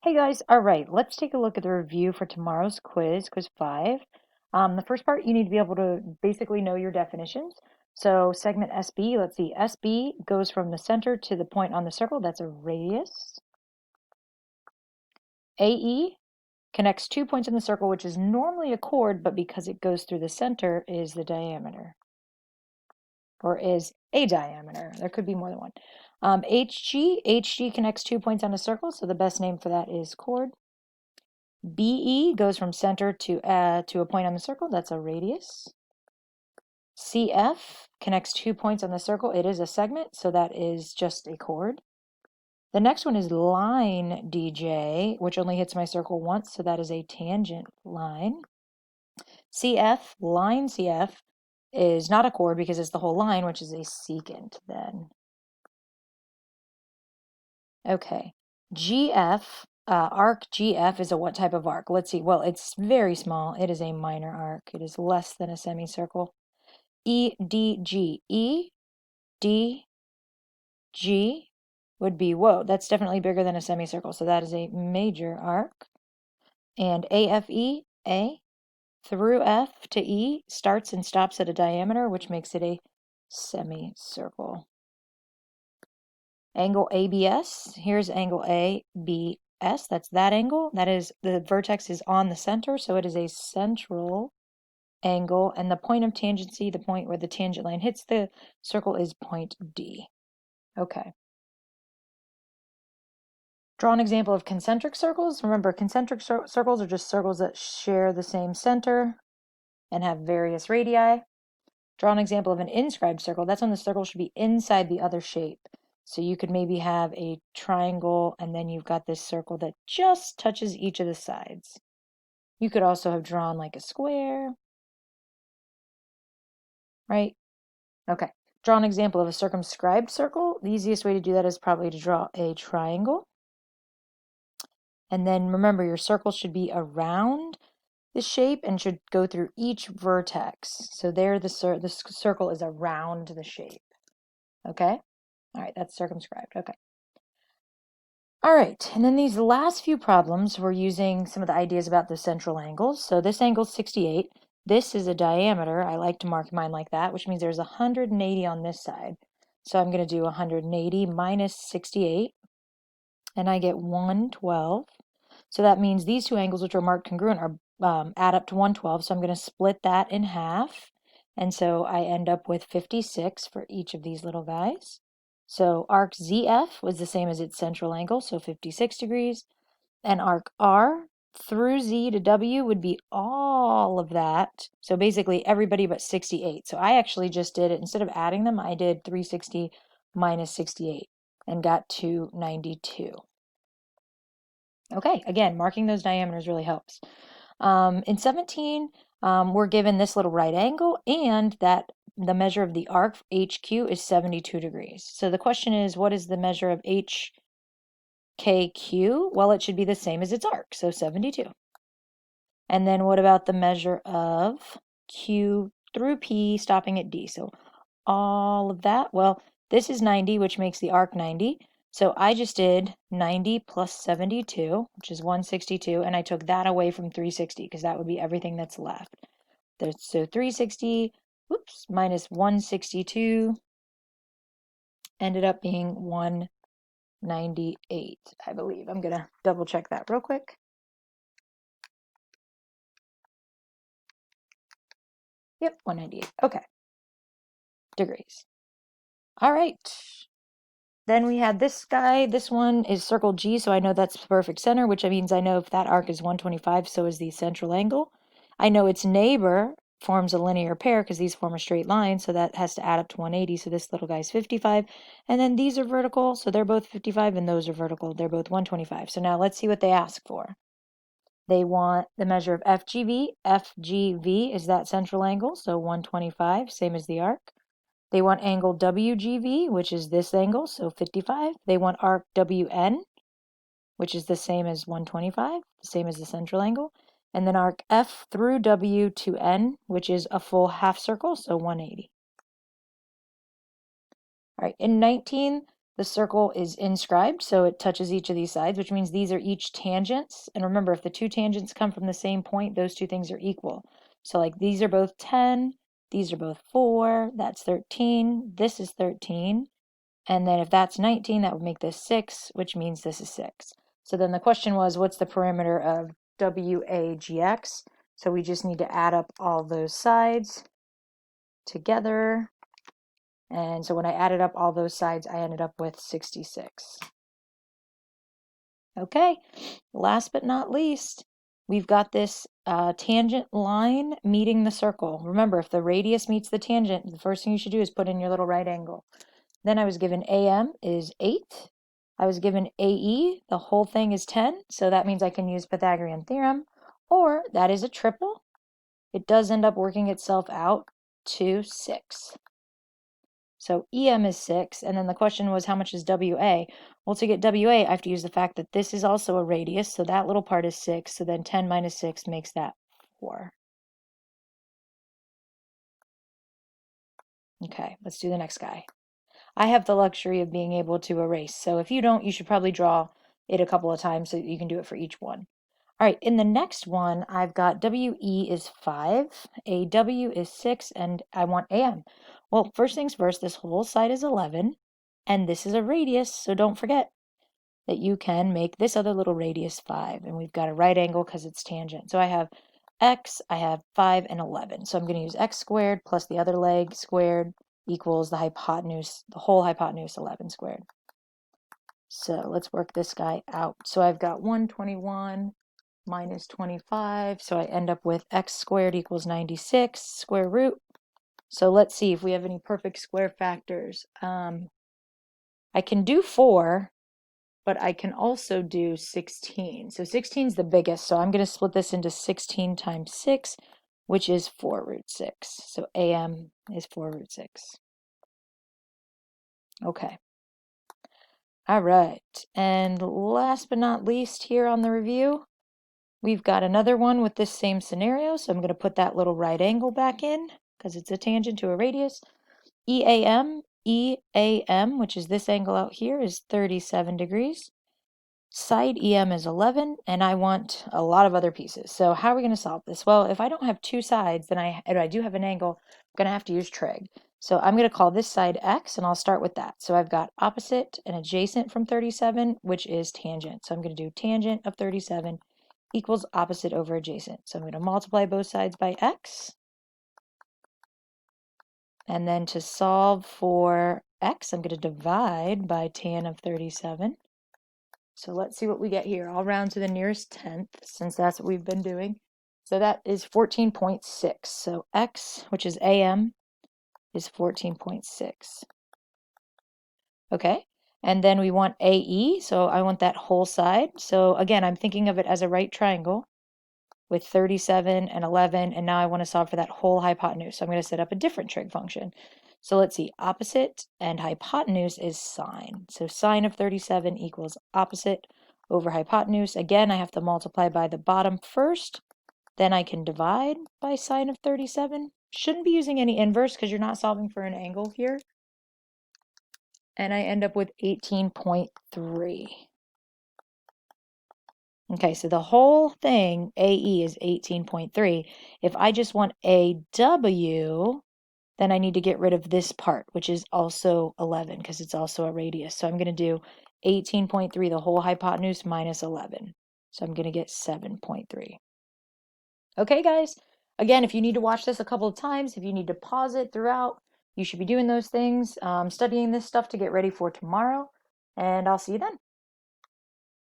Hey guys, all right, let's take a look at the review for tomorrow's quiz, quiz 5. The first part, you need to be able to basically know your definitions. So segment SB, let's see, SB goes from the center to the point on the circle, that's a radius. AE connects 2 points in the circle, which is normally a chord, but because it goes through the center is the diameter, or is a diameter. There could be more than one. HG connects 2 points on a circle, so the best name for that is chord. BE goes from center to a point on the circle, that's a radius. CF connects 2 points on the circle, it is a segment, so that is just a chord. The next one is line DJ, which only hits my circle once, so that is a tangent line. CF, line CF, is not a chord because it's the whole line, which is a secant then. Okay, GF, arc GF is a what type of arc? Let's see. Well, it's very small. It is a minor arc. It is less than a semicircle. EDG. EDG would be, whoa, that's definitely bigger than a semicircle. So that is a major arc. And AFE, A through F to E starts and stops at a diameter, which makes it a semicircle. Angle ABS, here's angle ABS, that's that angle. That is, the vertex is on the center, so it is a central angle. And the point of tangency, the point where the tangent line hits the circle, is point D. Okay. Draw an example of concentric circles. Remember, concentric circles are just circles that share the same center and have various radii. Draw an example of an inscribed circle. That's when the circle should be inside the other shape. So you could maybe have a triangle and then you've got this circle that just touches each of the sides. You could also have drawn like a square, right? Okay. Draw an example of a circumscribed circle. The easiest way to do that is probably to draw a triangle. And then remember, your circle should be around the shape and should go through each vertex. So there the circle is around the shape. Okay? All right, that's circumscribed. Okay. All right, and then these last few problems, we're using some of the ideas about the central angles. So this angle is 68. This is a diameter. I like to mark mine like that, which means there's 180 on this side. So I'm going to do 180 minus 68, and I get 112. So that means these two angles, which are marked congruent, are add up to 112. So I'm going to split that in half. And so I end up with 56 for each of these little guys. So arc ZF was the same as its central angle, so 56 degrees. And arc R through Z to W would be all of that. So basically everybody but 68. So I actually just did it, instead of adding them, I did 360 minus 68 and got 292. Okay, again, marking those diameters really helps. In 17, we're given this little right angle and that the measure of the arc HQ is 72 degrees. So the question is, what is the measure of HKQ? Well, it should be the same as its arc, so 72. And then what about the measure of Q through P stopping at D? So all of that, well, this is 90, which makes the arc 90. So I just did 90 plus 72, which is 162, and I took that away from 360 because that would be everything that's left. So 360, whoops, minus 162 ended up being 198, I believe. I'm going to double check that real quick. Yep, 198. Okay. Degrees. All right. Then we had this guy. This one is circle G, so I know that's perfect center, which means I know if that arc is 125, so is the central angle. I know its neighbor forms a linear pair because these form a straight line, so that has to add up to 180, so this little guy's 55. And then these are vertical, so they're both 55, and those are vertical. They're both 125. So now let's see what they ask for. They want the measure of FGV. FGV is that central angle, so 125, same as the arc. They want angle WGV, which is this angle, so 55. They want arc WN, which is the same as 125, the same as the central angle. And then arc F through W to N, which is a full half circle, so 180. All right, in 19, The circle is inscribed, so it touches each of these sides, which means these are each tangents. And remember, if the two tangents come from the same point, those two things are equal. So like these are both 10, these are both 4, that's 13, this is 13. And then if that's 19, that would make this 6, which means this is 6. So then the question was, what's the perimeter of WAGX? So we just need to add up all those sides together. And so when I added up all those sides, I ended up with 66. Okay, last but not least, we've got this tangent line meeting the circle. Remember, if the radius meets the tangent, the first thing you should do is put in your little right angle. Then I was given AM is 8. I was given AE, the whole thing is 10, so that means I can use Pythagorean theorem, or that is a triple. It does end up working itself out to 6. So EM is 6, and then the question was how much is WA? Well, to get WA, I have to use the fact that this is also a radius, so that little part is 6, so then 10 minus 6 makes that 4. Okay, let's do the next guy. I have the luxury of being able to erase, so if you don't, you should probably draw it a couple of times so that you can do it for each one. All right, in the next one, I've got WE is 5, AW is 6, and I want AM. Well, first things first, this whole side is 11, and this is a radius, so don't forget that you can make this other little radius 5, and we've got a right angle because it's tangent. So I have x, I have 5 and 11. So I'm going to use x squared plus the other leg squared equals the hypotenuse, the whole hypotenuse 11 squared. So let's work this guy out. So I've got 121 minus 25, so I end up with x squared equals 96 square root. So let's see if we have any perfect square factors. I can do 4, but I can also do 16. So 16 is the biggest, so I'm going to split this into 16 times 6, which is 4 root 6. So AM is 4 root 6. Okay. All right, and last but not least here on the review, we've got another one with this same scenario, so I'm going to put that little right angle back in because it's a tangent to a radius. EAM, which is this angle out here, is 37 degrees. Side EM is 11, and I want a lot of other pieces. So how are we going to solve this? Well, if I don't have two sides, then I do have an angle, I'm going to have to use trig. So I'm going to call this side x, and I'll start with that. So I've got opposite and adjacent from 37, which is tangent. So I'm going to do tangent of 37 equals opposite over adjacent. So I'm going to multiply both sides by x. And then to solve for x, I'm going to divide by tan of 37. So let's see what we get here. I'll round to the nearest tenth since that's what we've been doing. So that is 14.6. So x, which is AM, is 14.6. Okay, and then we want AE, so I want that whole side. So again, I'm thinking of it as a right triangle with 37 and 11, and now I want to solve for that whole hypotenuse. So I'm going to set up a different trig function. So let's see, opposite and hypotenuse is sine. So sine of 37 equals opposite over hypotenuse. Again, I have to multiply by the bottom first, then I can divide by sine of 37. Shouldn't be using any inverse because you're not solving for an angle here. And I end up with 18.3. Okay, so the whole thing, AE, is 18.3. If I just want AW, then I need to get rid of this part, which is also 11, because it's also a radius. So I'm going to do 18.3, the whole hypotenuse, minus 11. So I'm going to get 7.3. Okay, guys. Again, if you need to watch this a couple of times, if you need to pause it throughout, you should be doing those things, studying this stuff to get ready for tomorrow. And I'll see you then.